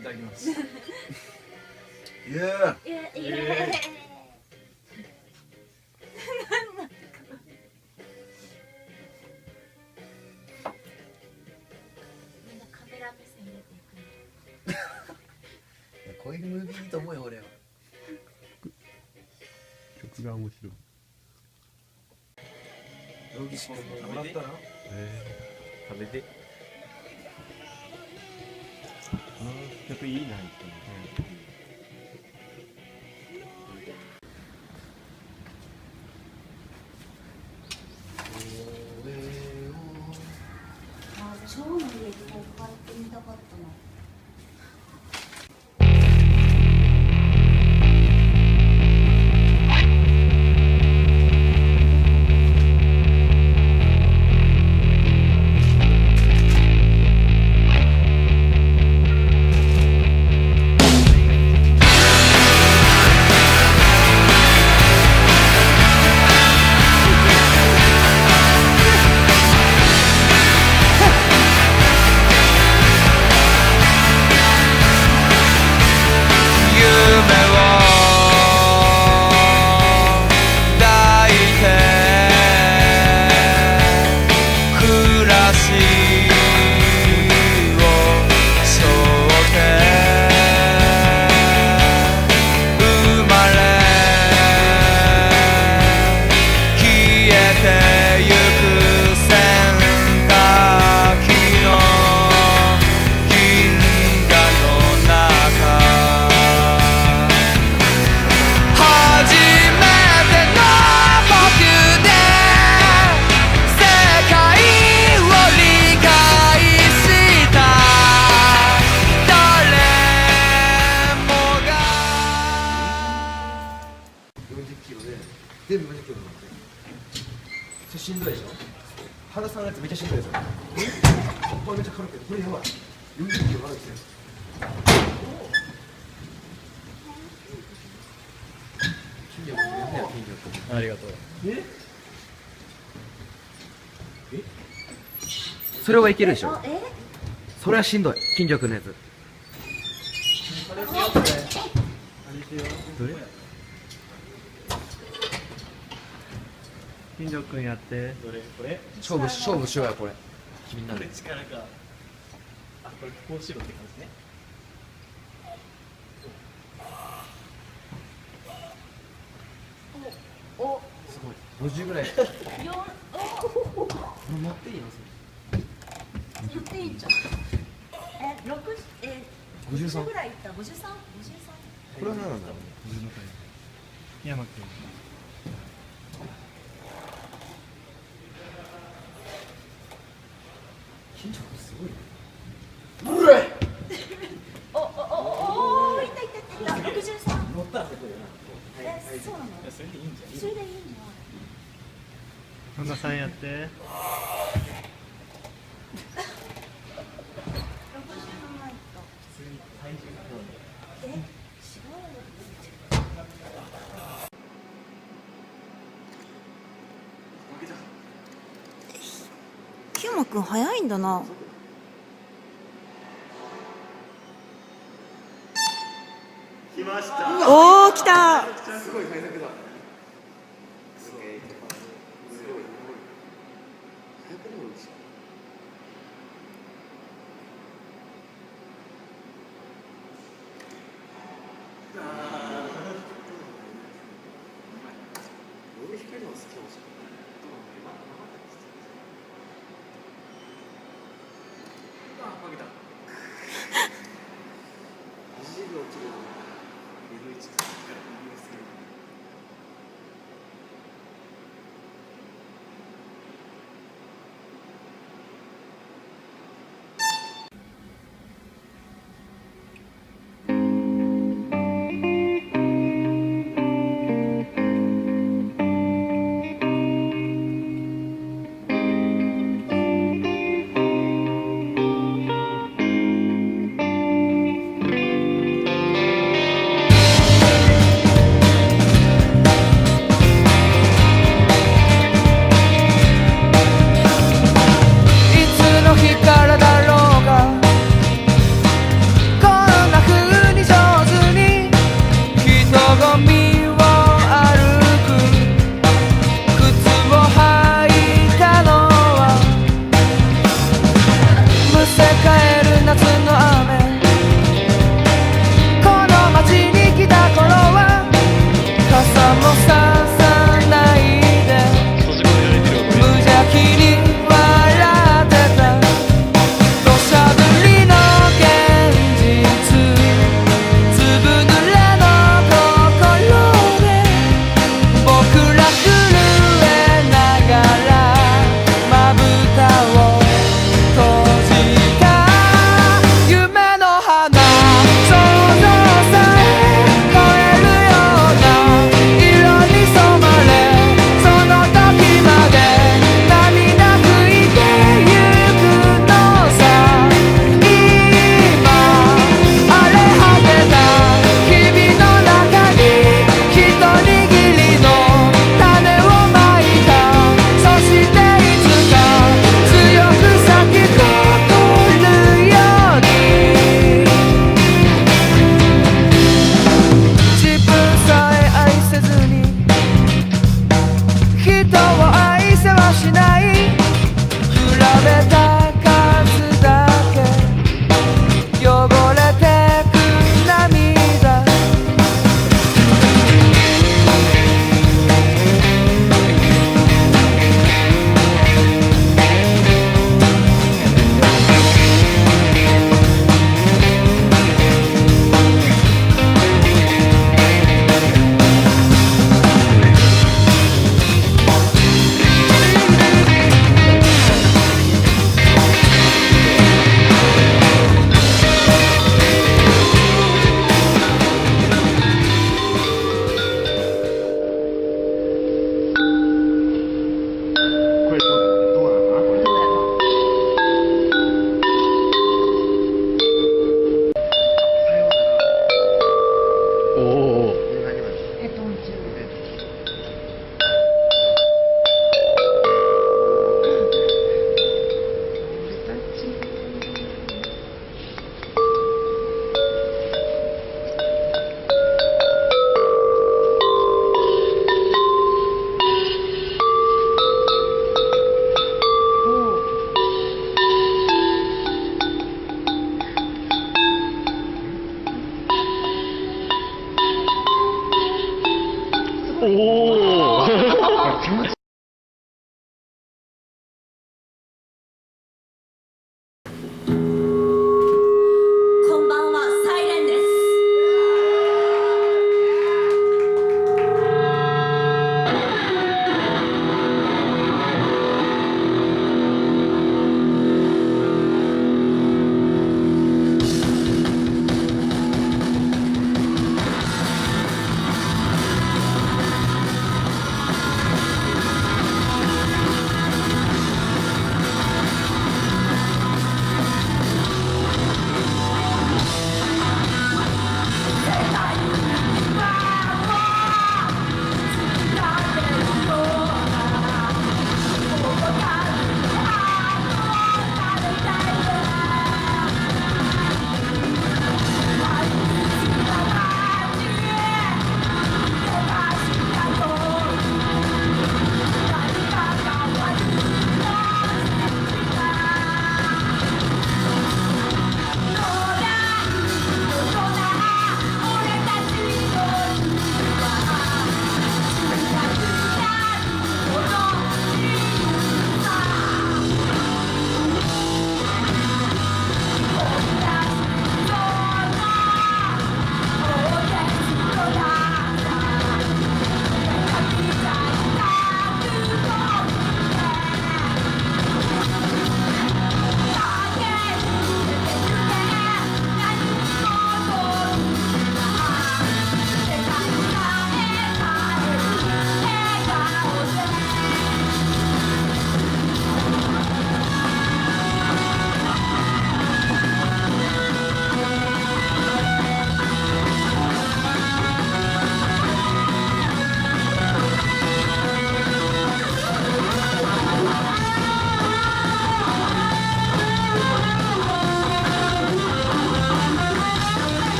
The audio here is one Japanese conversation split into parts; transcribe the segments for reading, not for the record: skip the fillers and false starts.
いただきます。イエーイ。イエーイ。みんなカメラ目線入れていくね。こういうムービーいいと思うよ俺は。曲が面白い。ロギシ君ももらったな。食べて。曲いいな。あ、超の家でこう帰ってみたかったな。全部40キロなんで。それしんどいでしょ。原さんのやつめっちゃしんどいですよ。これめっちゃ軽くて、これやばい。40キロあるんですよ。金魚やんねや、金魚。ありがとう。それはいけるでしょ。あ、え？それはしんどい。金魚くんのやつ。どれ？金城くんやって。どれこれ？勝負しようやこれ。君になる。力か。あ、これこうしろって感じね。お、すごい。50ぐらい。よ、これ持っていいの？お、言っていいじゃん。50ぐらいいった。53？ 53？これは何なんだろうね。山くん。金城くんすごいね。お、いったいったいった。63。乗ったらすごいよな。そうなの？それでいいんじゃん。それでいいんじ本田さんやって。ゃん。67いった。え、違うよ。キューマくん早いんだな。来ました。おお、来た。すごい対策だ。すごい。俺光るの好きかもしれない。負けた。20秒切る。L1から右をする。おお。こんばんは、サイレンです。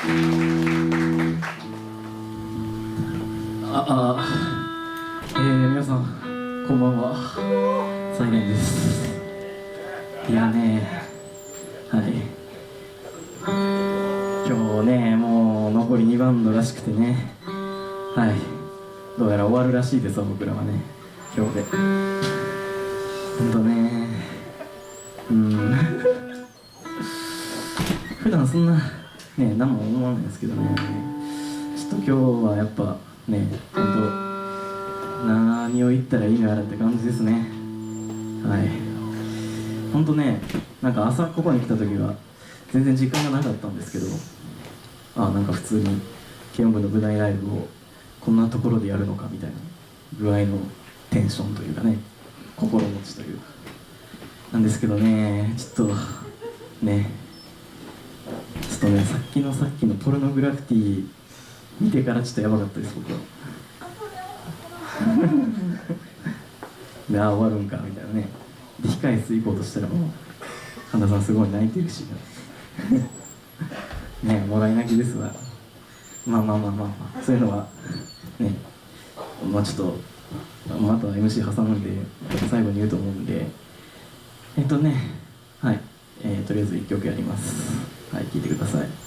皆さんこんばんは、サイレンです。いやね、はい、今日ねもう残り2バンドらしくてね、はい、どうやら終わるらしいですわ、僕らはね、今日で。ほんとね、普段そんなね何も思わないんですけどね、ちょっと今日はやっぱね、ほんと何を言ったらいいのやらって感じですね。はい、ほんとね、なんか朝ここに来た時は全然時間がなかったんですけど、なんか普通に軽音部の舞台ライブをこんなところでやるのかみたいな具合のテンションというかね、心持ちというかなんですけどね、ちょっとねさっきのポルノグラフィティ見てからちょっとやばかったです、僕は。で、終わるんかみたいなね。で、控え室行こうとしたらもう神田さんすごい泣いてるしね、もらい泣きですわ。まあそういうのはね、ちょっとまた MC 挟むんで最後に言うと思うんで、はい、とりあえず1曲やります。はい、聴いてください。「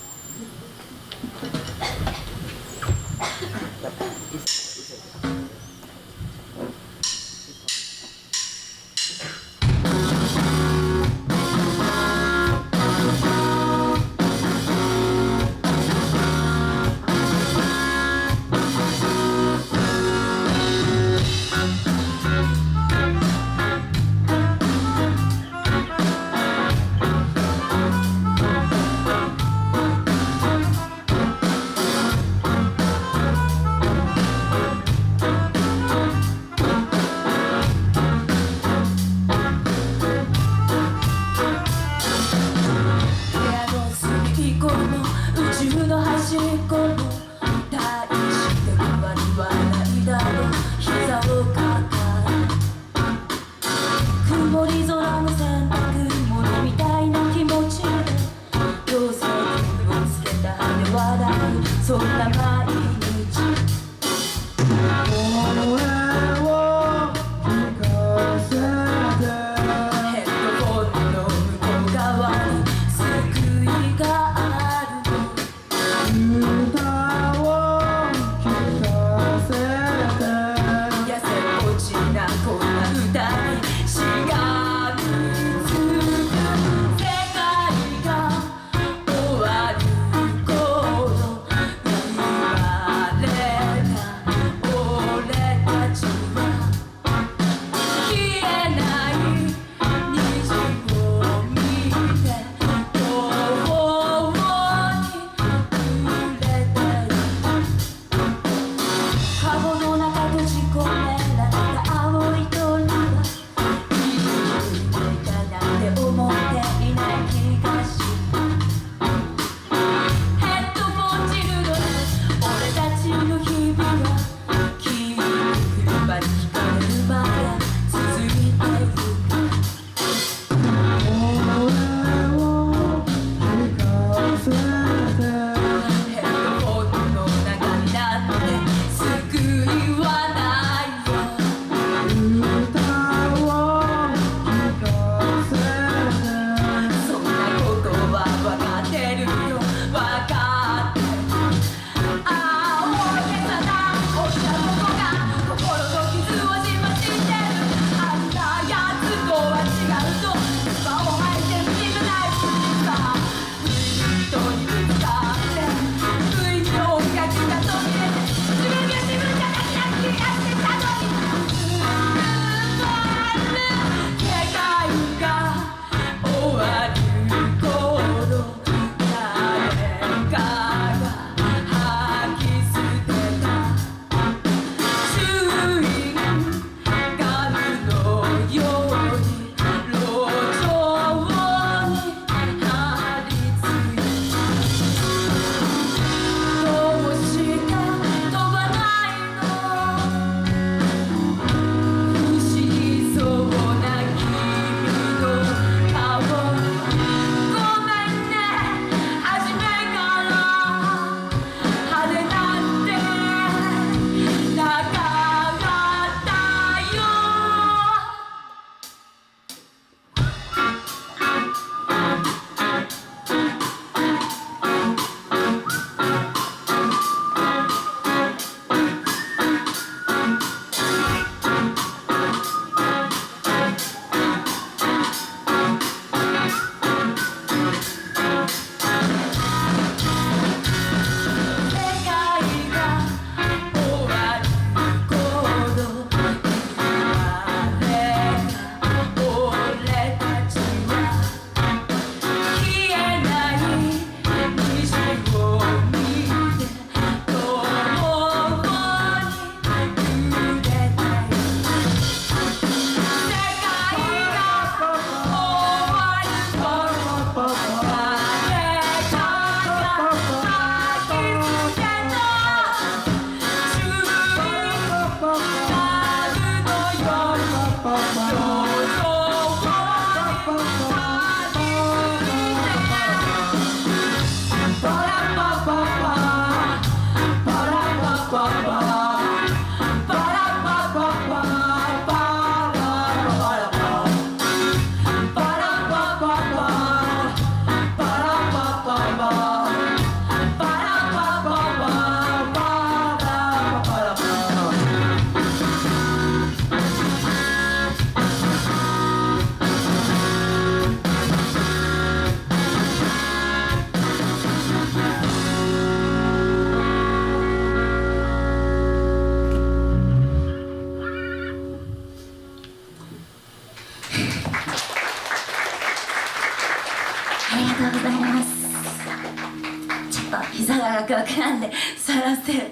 膝がガクガクなんで座らせて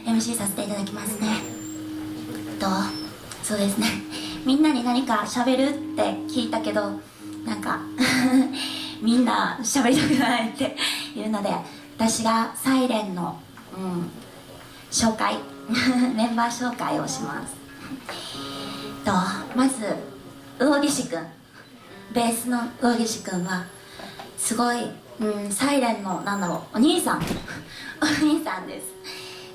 MC させていただきますね。そうですね、みんなに何か喋るって聞いたけど、なんかみんな喋りたくないっていうので、私がサイレンの、紹介メンバー紹介をします。まず魚岸くん、ベースの魚岸くんはすごい、サイレンのお兄さんお兄さんです。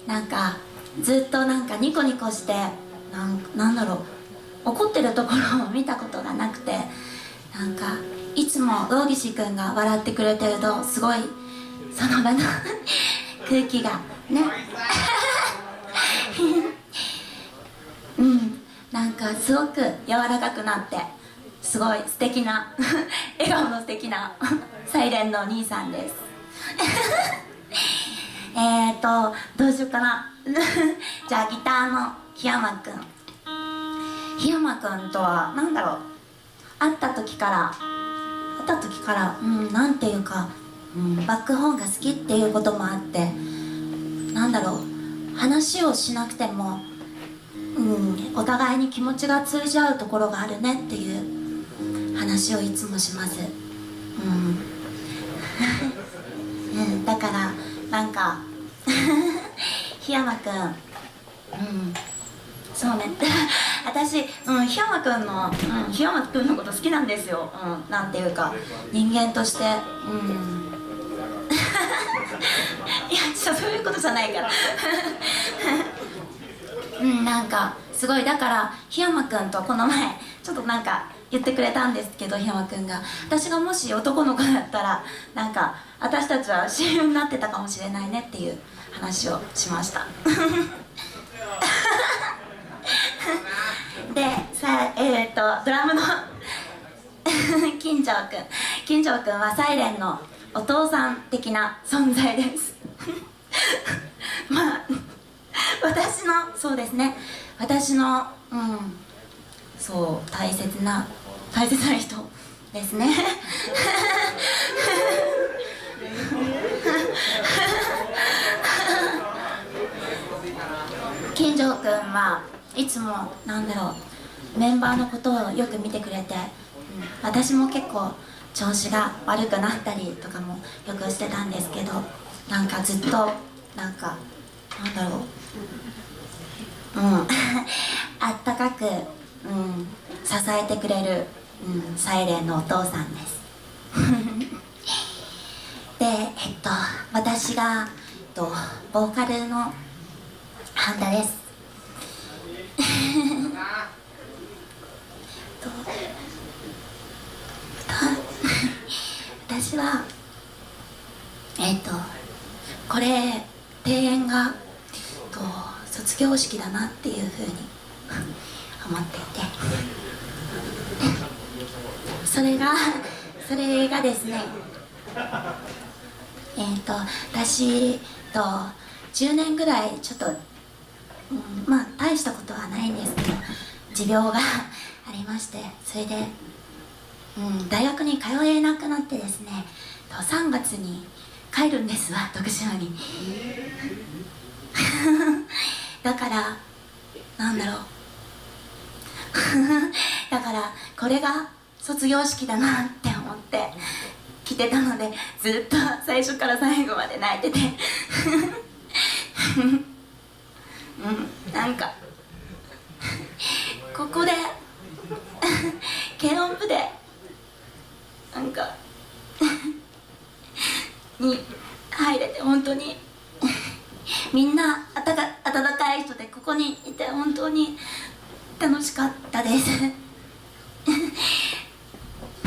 なんかずっとなんかニコニコして怒ってるところを見たことがなくて、なんかいつも魚岸くんが笑ってくれてるとすごいその場の空気がねなんかすごく柔らかくなって、すごい素敵な笑顔の素敵なサイレンのお兄さんですどうしようかなじゃあギターの檜山くんとは会った時からなんていうか、バックホーンが好きっていうこともあって、話をしなくても、お互いに気持ちが通じ合うところがあるねっていう話をいつもします。だからなんか檜山くん、そうね私、檜山くんのこと好きなんですよ。なんていうか人間としていやそういうことじゃないからなんかすごい、だから檜山くんとこの前ちょっとなんか言ってくれたんですけど、檜山くんが私がもし男の子だったらなんか私たちは親友になってたかもしれないねっていう話をしましたでさドラムの金城くんはサイレンのお父さん的な存在ですまあそうですね、私のそう大切な人ですね金城くんはいつもメンバーのことをよく見てくれて、私も結構調子が悪くなったりとかもよくしてたんですけど、なんかずっとあったかく、支えてくれる、サイレンのお父さんですで、私が、ボーカルの半田です私はこれ庭園が卒業式だなっていうふうに思っていてそれがですね私10年ぐらいちょっと、まあ大したことはないんですけど持病がありまして、それで、大学に通えなくなってですね、3月に帰るんですわ、徳島にだからだからこれが卒業式だなって思って来てたので、ずっと最初から最後まで泣いててなんかここで軽音部でに入れて本当にみんな温かい人でここにいて本当に楽しかったです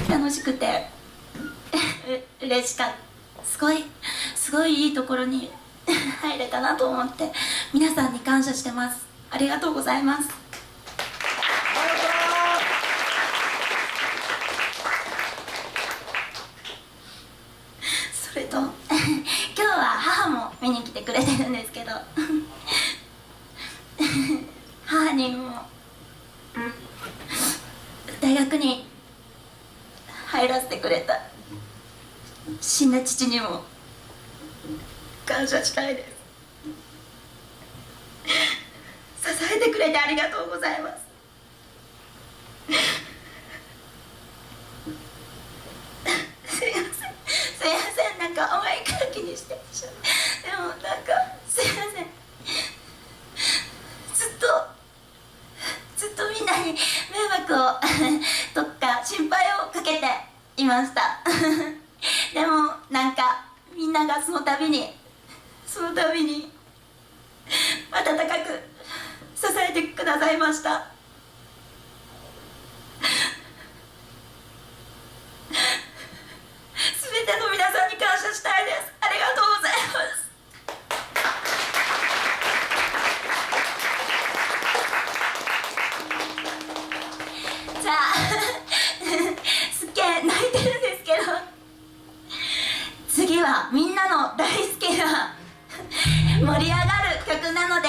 楽しくて嬉しかった。すごいいいところに入れたなと思って皆さんに感謝してます。ありがとうございます。それと今日は母も見に来てくれてるんですけど母にも大学に入らせてくれた死んだ父にも感謝したいです。支えてくれてありがとうございます。すいません、なんか思いかきにしてしまう。でもなんかすいません、ずっとみんなに迷惑をとか心配をかけていましたでもなんかみんながその度に温かく支えてくださいました。すべての皆さんに感謝したいです。ありがとうございます。じゃあすっげえ泣いてるんですけど、次はみんなの大好きな盛り上がる曲なので